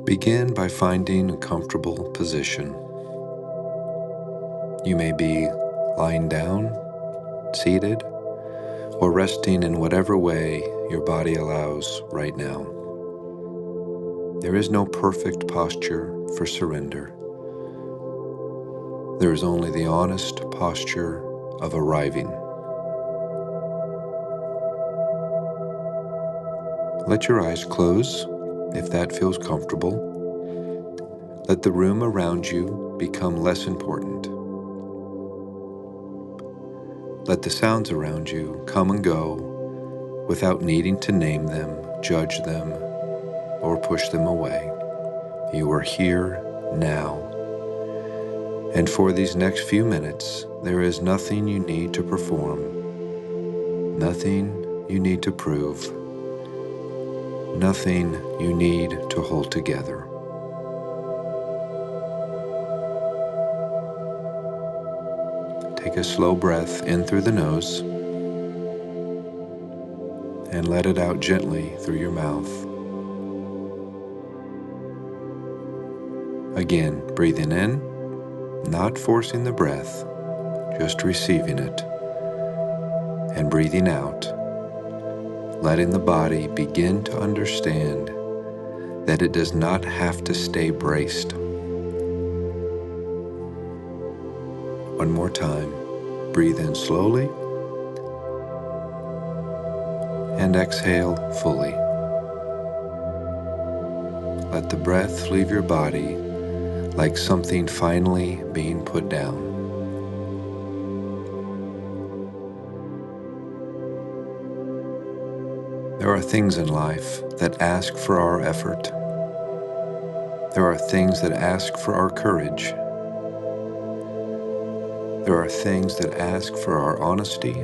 Begin by finding a comfortable position. You may be lying down, seated, or resting in whatever way your body allows right now. There is no perfect posture for surrender. There is only the honest posture of arriving. Let your eyes close if that feels comfortable. Let the room around you become less important. Let the sounds around you come and go without needing to name them, judge them, or push them away. You are here now. And for these next few minutes, there is nothing you need to perform, nothing you need to prove, nothing you need to hold together. Take a slow breath in through the nose and let it out gently through your mouth. Again, breathing in, not forcing the breath, just receiving it, and breathing out, letting the body begin to understand that it does not have to stay braced. One more time, breathe in slowly and exhale fully. Let the breath leave your body like something finally being put down. There are things in life that ask for our effort. There are things that ask for our courage. There are things that ask for our honesty,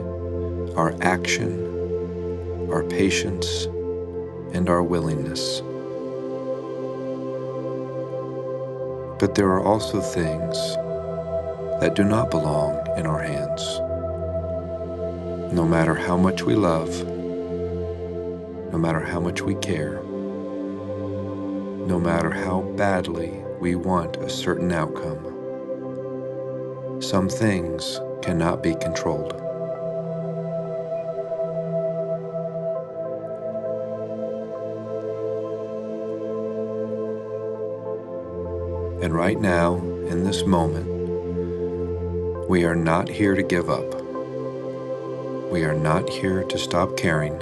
our action, our patience, and our willingness. But there are also things that do not belong in our hands. No matter how much we love, no matter how much we care, no matter how badly we want a certain outcome, some things cannot be controlled. And right now, in this moment, we are not here to give up. We are not here to stop caring.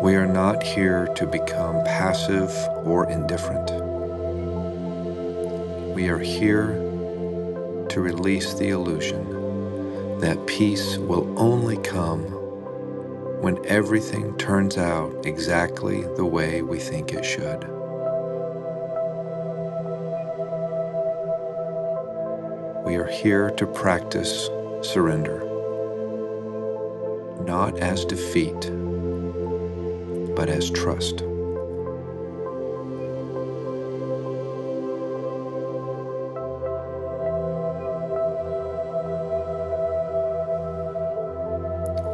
We are not here to become passive or indifferent. We are here to release the illusion that peace will only come when everything turns out exactly the way we think it should. We are here to practice surrender, not as defeat, but as trust.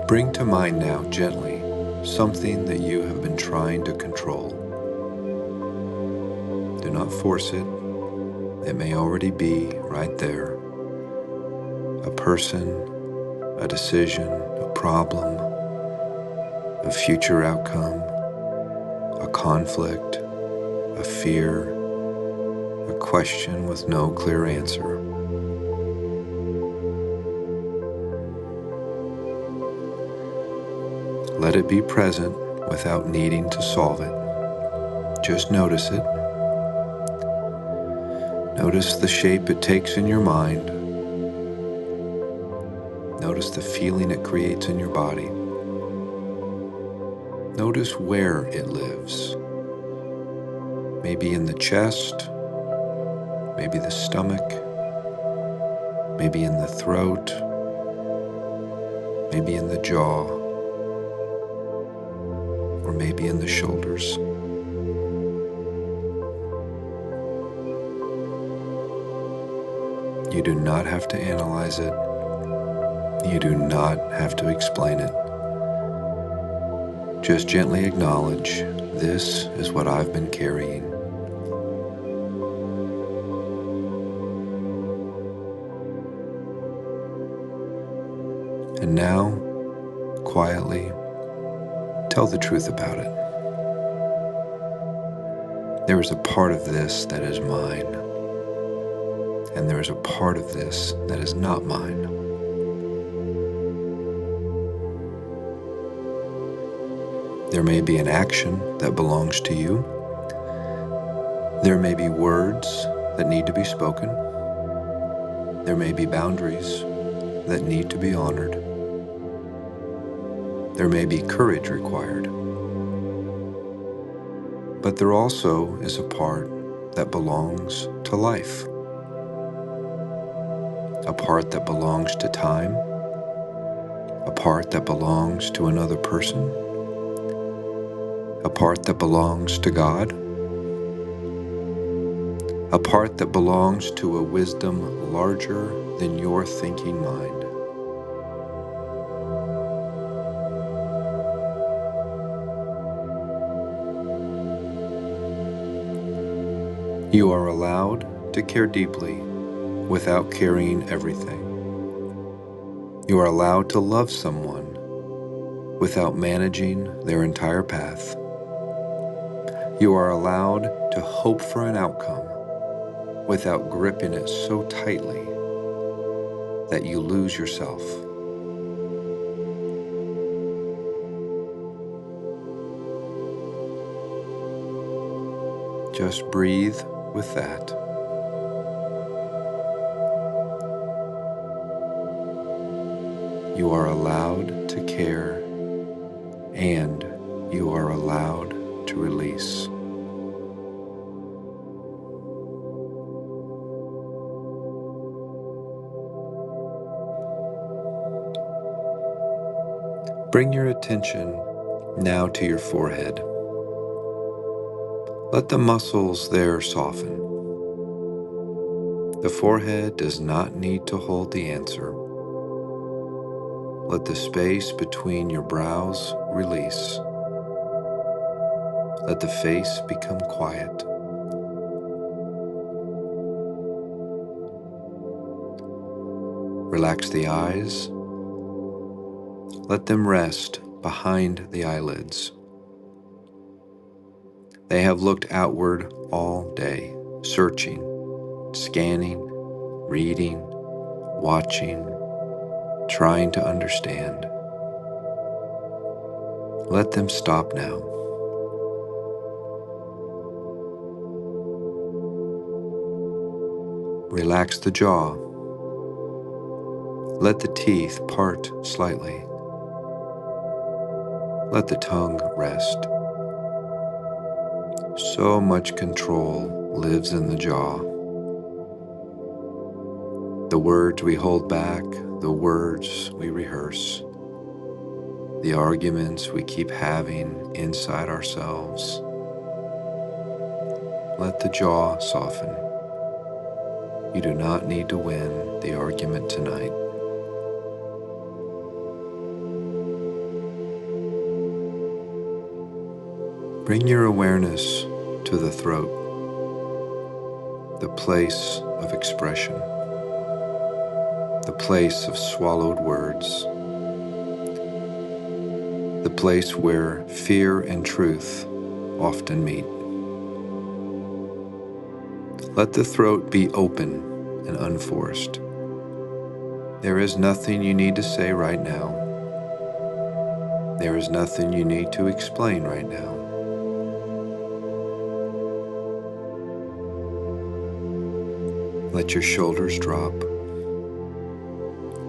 Bring to mind now gently something that you have been trying to control. Do not force it. It may already be right there. A person, a decision, a problem, a future outcome, a conflict, a fear, a question with no clear answer. Let it be present without needing to solve it. Just notice it. Notice the shape it takes in your mind. Notice the feeling it creates in your body. Notice where it lives. Maybe in the chest, maybe the stomach, maybe in the throat, maybe in the jaw, or maybe in the shoulders. You do not have to analyze it. You do not have to explain it. Just gently acknowledge, this is what I've been carrying. And now, quietly, tell the truth about it. There is a part of this that is mine, and there is a part of this that is not mine. There may be an action that belongs to you. There may be words that need to be spoken. There may be boundaries that need to be honored. There may be courage required. But there also is a part that belongs to life. A part that belongs to time. A part that belongs to another person. A part that belongs to God. A part that belongs to a wisdom larger than your thinking mind. You are allowed to care deeply without carrying everything. You are allowed to love someone without managing their entire path. You are allowed to hope for an outcome without gripping it so tightly that you lose yourself. Just breathe with that. You are allowed to care, and you are allowed to release. Bring your attention now to your forehead. Let the muscles there soften. The forehead does not need to hold the answer. Let the space between your brows release. Let the face become quiet. Relax the eyes. Let them rest behind the eyelids. They have looked outward all day, searching, scanning, reading, watching, trying to understand. Let them stop now. Relax the jaw. Let the teeth part slightly. Let the tongue rest. So much control lives in the jaw. The words we hold back, the words we rehearse, the arguments we keep having inside ourselves. Let the jaw soften. You do not need to win the argument tonight. Bring your awareness to the throat, the place of expression, the place of swallowed words, the place where fear and truth often meet. Let the throat be open and unforced. There is nothing you need to say right now. There is nothing you need to explain right now. Let your shoulders drop.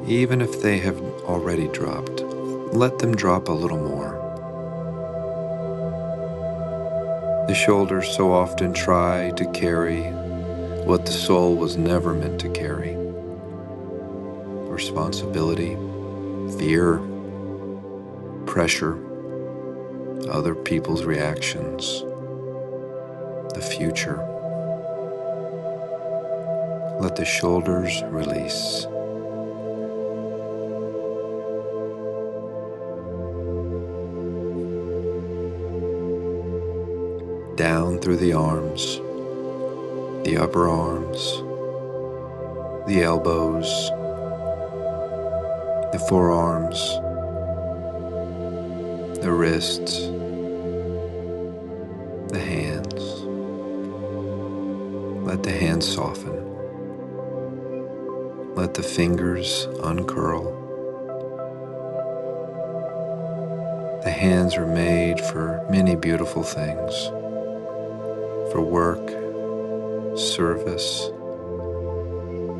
Even if they have already dropped, let them drop a little more. The shoulders so often try to carry what the soul was never meant to carry. Responsibility, fear, pressure, other people's reactions, the future. Let the shoulders release. Down through the arms, the upper arms, the elbows, the forearms, the wrists, the hands. Let the hands soften. Let the fingers uncurl. The hands are made for many beautiful things, for work, service,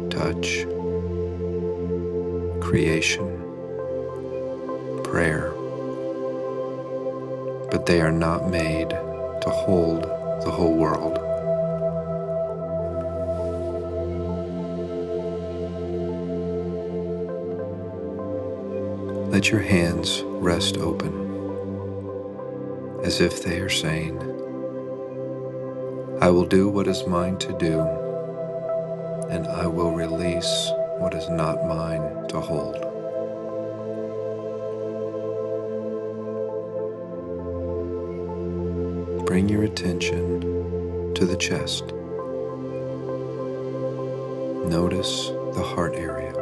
touch, creation, prayer. But they are not made to hold the whole world. Let your hands rest open, as if they are saying, I will do what is mine to do, and I will release what is not mine to hold. Bring your attention to the chest. Notice the heart area.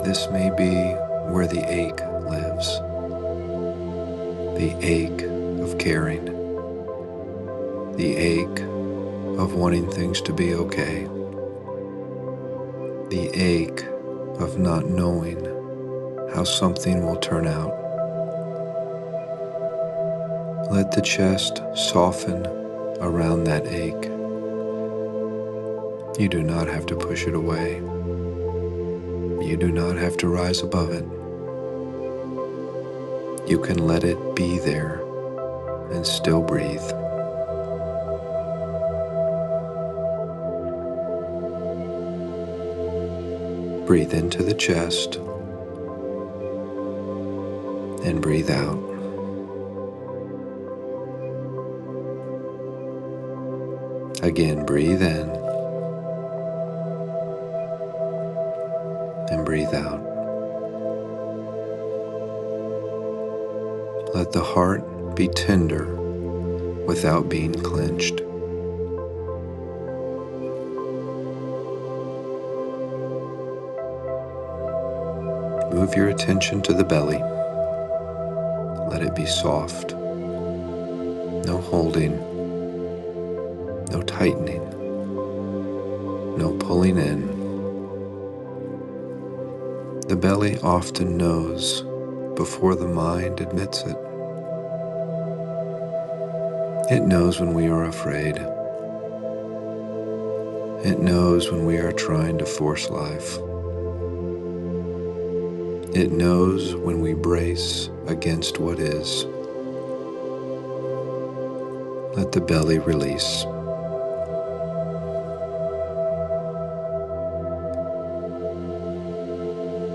This may be where the ache lives, the ache of caring, the ache of wanting things to be okay, the ache of not knowing how something will turn out. Let the chest soften around that ache. You do not have to push it away. You do not have to rise above it. You can let it be there and still breathe. Breathe into the chest and breathe out. Again, breathe in and breathe out. Let the heart be tender without being clenched. Move your attention to the belly. Let it be soft. No holding, no tightening, no pulling in. The belly often knows before the mind admits it. It knows when we are afraid. It knows when we are trying to force life. It knows when we brace against what is. Let the belly release.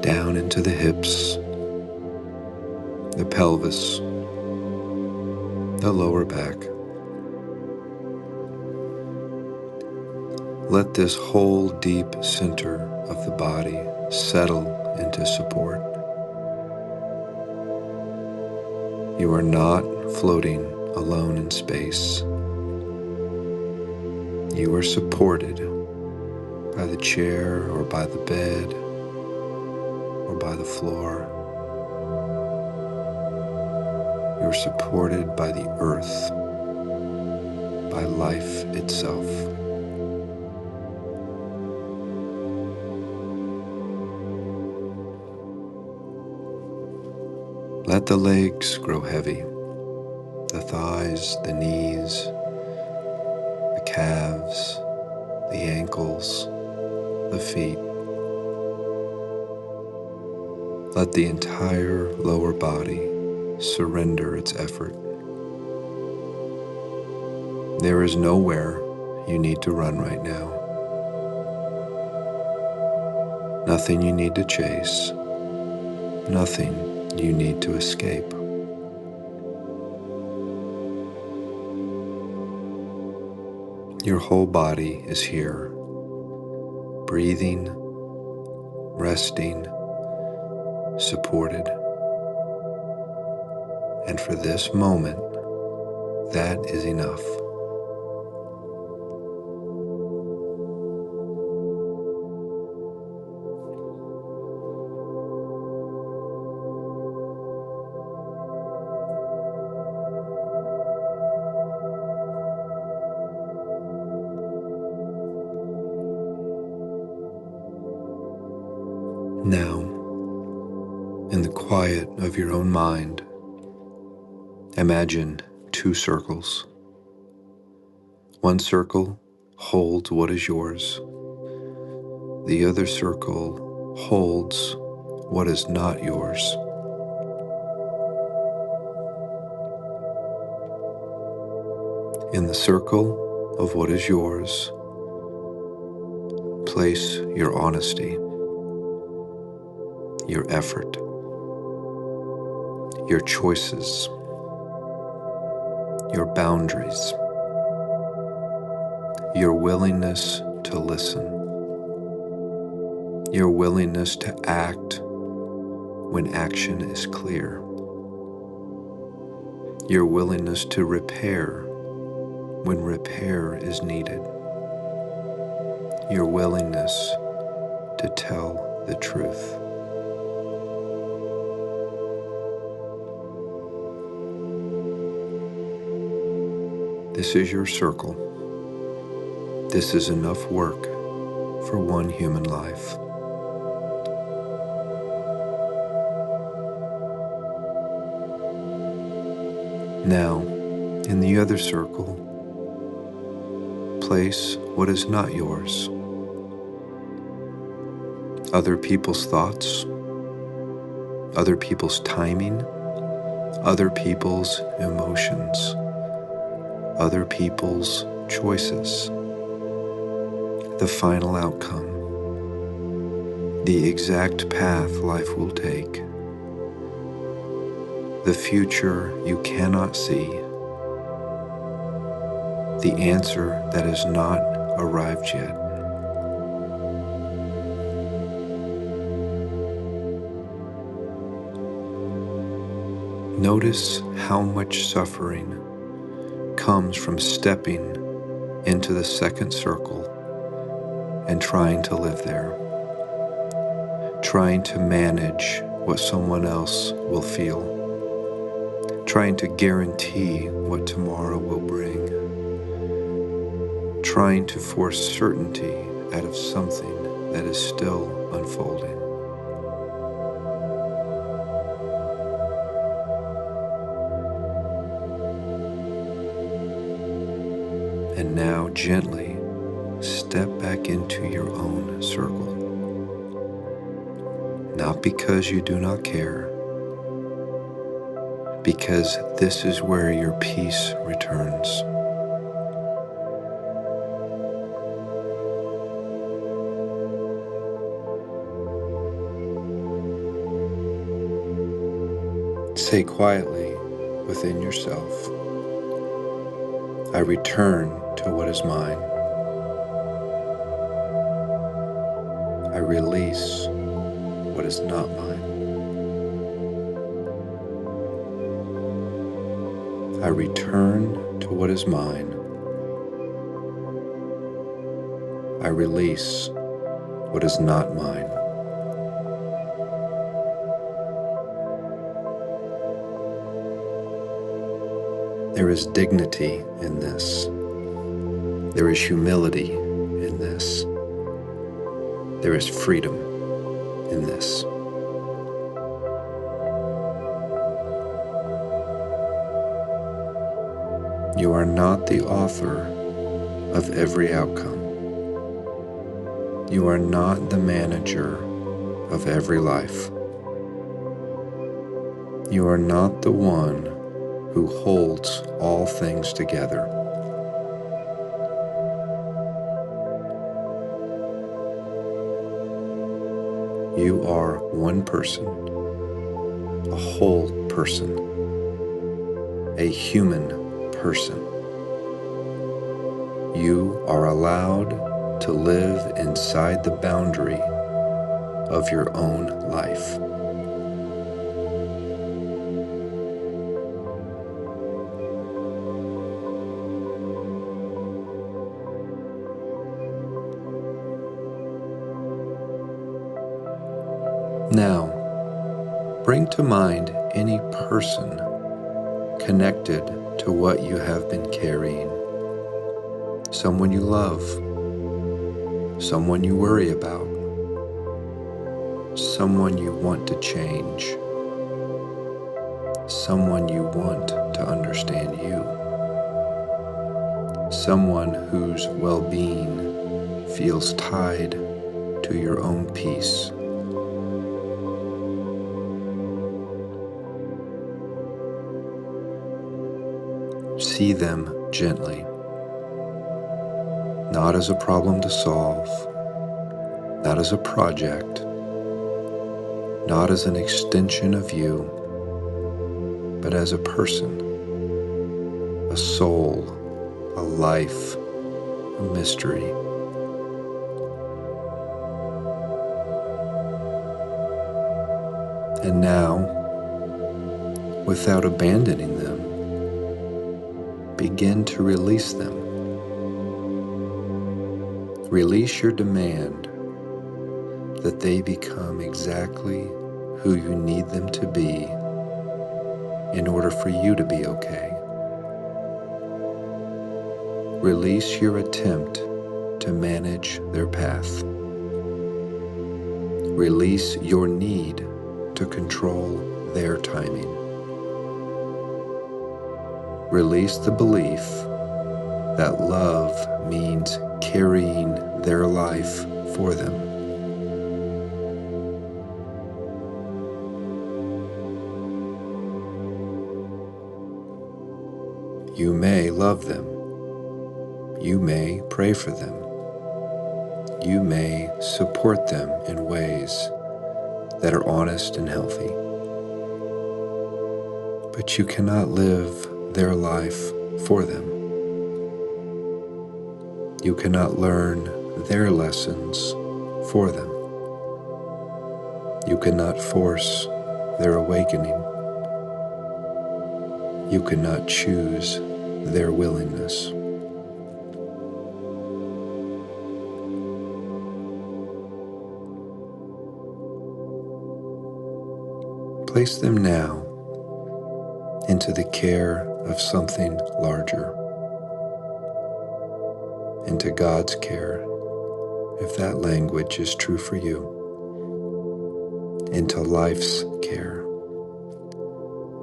Down into the hips, the pelvis, the lower back. Let this whole deep center of the body settle into support. You are not floating alone in space. You are supported by the chair or by the bed or by the floor. You're supported by the earth, by life itself. Let the legs grow heavy, the thighs, the knees, the calves, the ankles, the feet. Let the entire lower body surrender its effort. There is nowhere you need to run right now. Nothing you need to chase. Nothing you need to escape. Your whole body is here, breathing, resting, supported. And for this moment, that is enough. quiet of your own mind, imagine 2 circles. One circle holds what is yours. The other circle holds what is not yours. In the circle of what is yours, place your honesty, your effort, your choices, your boundaries, your willingness to listen, your willingness to act when action is clear, your willingness to repair when repair is needed, your willingness to tell the truth. This is your circle. This is enough work for one human life. Now, in the other circle, place what is not yours. Other people's thoughts, other people's timing, other people's emotions, other people's choices, the final outcome, the exact path life will take, the future you cannot see, the answer that has not arrived yet. Notice how much suffering comes from stepping into the second circle and trying to live there, trying to manage what someone else will feel, trying to guarantee what tomorrow will bring, trying to force certainty out of something that is still unfolding. And now gently step back into your own circle. Not because you do not care, because this is where your peace returns. Say quietly within yourself, I return to what is mine. I release what is not mine. I return to what is mine. I release what is not mine. There is dignity in this. There is humility in this. There is freedom in this. You are not the author of every outcome. You are not the manager of every life. You are not the one who holds all things together. You are one person, a whole person, a human person. You are allowed to live inside the boundary of your own life. Now, bring to mind any person connected to what you have been carrying. Someone you love, someone you worry about, someone you want to change, someone you want to understand you, someone whose well-being feels tied to your own peace. See them gently, not as a problem to solve, not as a project, not as an extension of you, but as a person, a soul, a life, a mystery. And now, without abandoning them, begin to release them. Release your demand that they become exactly who you need them to be in order for you to be okay. Release your attempt to manage their path. Release your need to control their timing. Release the belief that love means carrying their life for them. You may love them. You may pray for them. You may support them in ways that are honest and healthy. But you cannot live their life for them. You cannot learn their lessons for them. You cannot force their awakening. You cannot choose their willingness. Place them now into the care of something larger, into God's care, if that language is true for you, into life's care,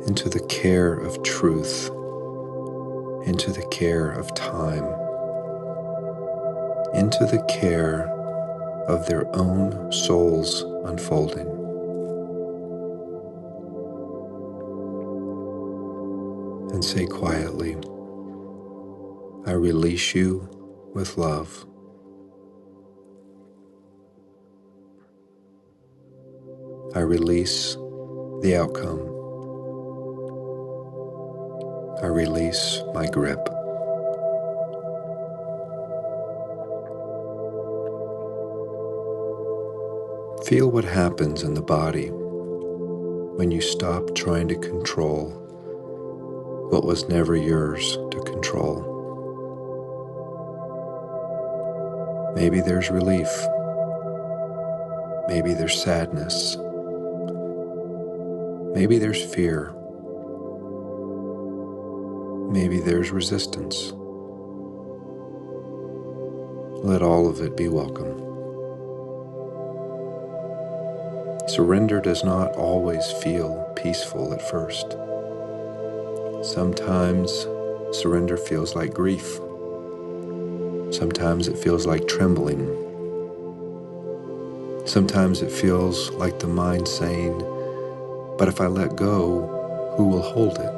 into the care of truth, into the care of time, into the care of their own souls unfolding. And say quietly, I release you with love. I release the outcome. I release my grip. Feel what happens in the body when you stop trying to control what was never yours to control. Maybe there's relief. Maybe there's sadness. Maybe there's fear. Maybe there's resistance. Let all of it be welcome. Surrender does not always feel peaceful at first. Sometimes surrender feels like grief. Sometimes it feels like trembling. Sometimes it feels like the mind saying, but if I let go, who will hold it?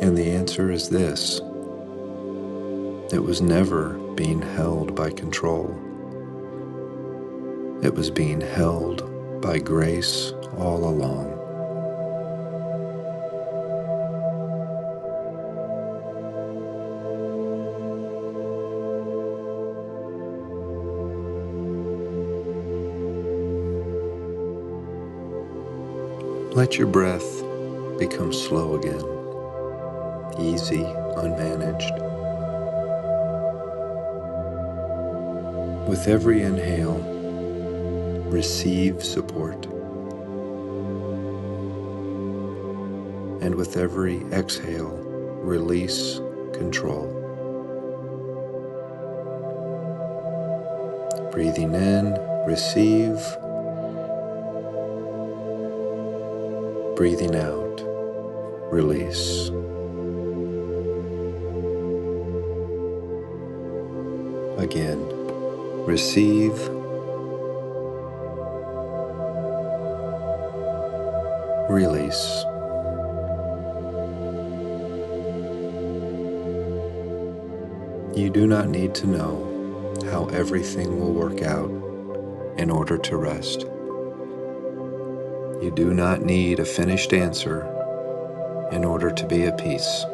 And the answer is this: it was never being held by control. It was being held by grace all along. Let your breath become slow again, easy, unmanaged. With every inhale, receive support. And with every exhale, release control. Breathing in receive, breathing out, release. Again, receive, release. You do not need to know how everything will work out in order to rest. You do not need a finished answer in order to be at peace.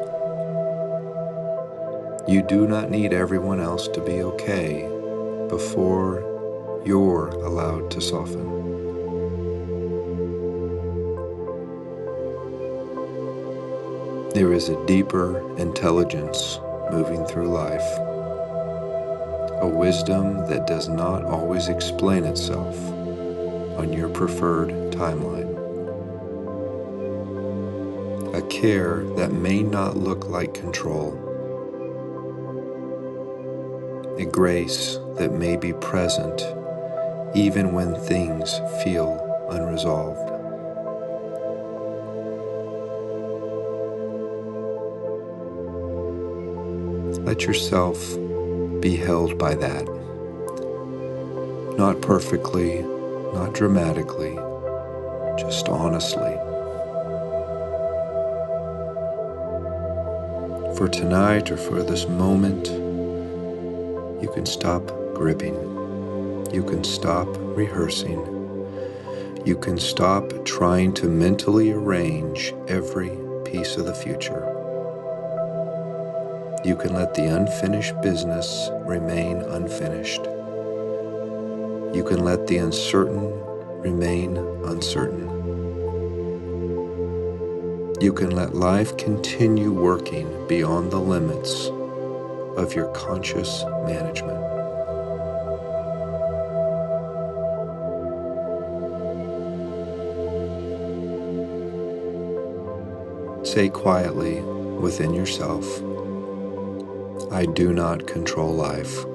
You do not need everyone else to be okay before you're allowed to soften. There is a deeper intelligence moving through life, a wisdom that does not always explain itself on your preferred timeline, a care that may not look like control, a grace that may be present even when things feel unresolved. Let yourself be held by that. Not perfectly, not dramatically, just honestly. For tonight or for this moment, you can stop gripping. You can stop rehearsing. You can stop trying to mentally arrange every piece of the future. You can let the unfinished business remain unfinished. You can let the uncertain remain uncertain. You can let life continue working beyond the limits of your conscious management. Say quietly within yourself, I do not control life.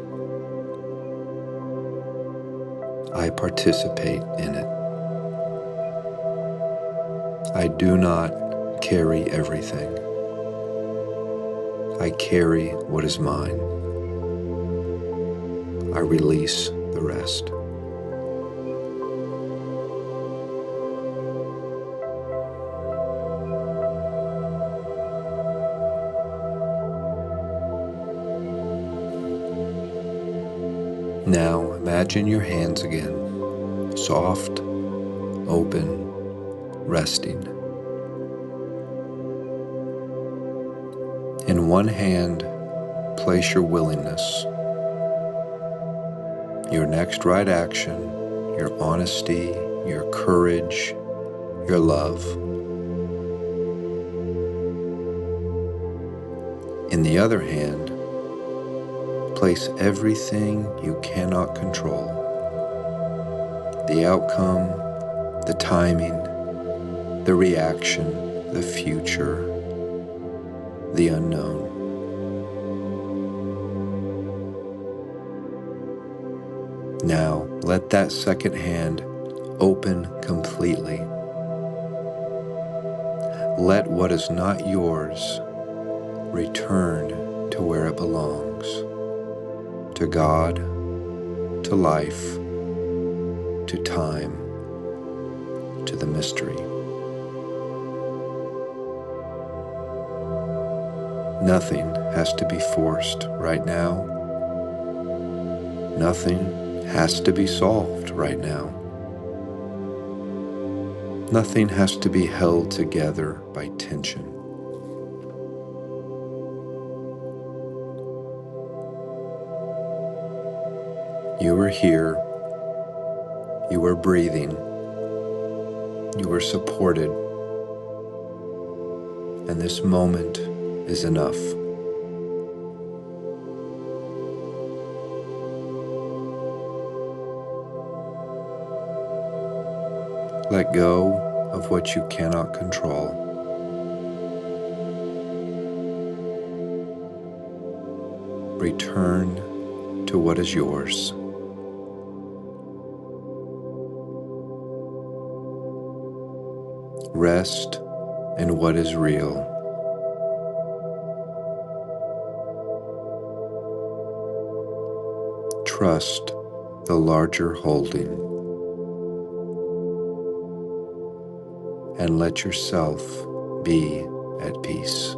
I participate in it. I do not carry everything. I carry what is mine. I release the rest. Now imagine your hands again, soft, open, resting. In one hand, place your willingness, your next right action, your honesty, your courage, your love. In the other hand, place everything you cannot control. The outcome, the timing, the reaction, the future, the unknown. Now, let that second hand open completely. Let what is not yours return to where it belongs, to God, to life, to time, to the mystery. Nothing has to be forced right now. Nothing has to be solved right now. Nothing has to be held together by tension. You are here. You are breathing. You are supported. And this moment is enough. Let go of what you cannot control. Return to what is yours. Rest in what is real. Trust the larger holding, and let yourself be at peace.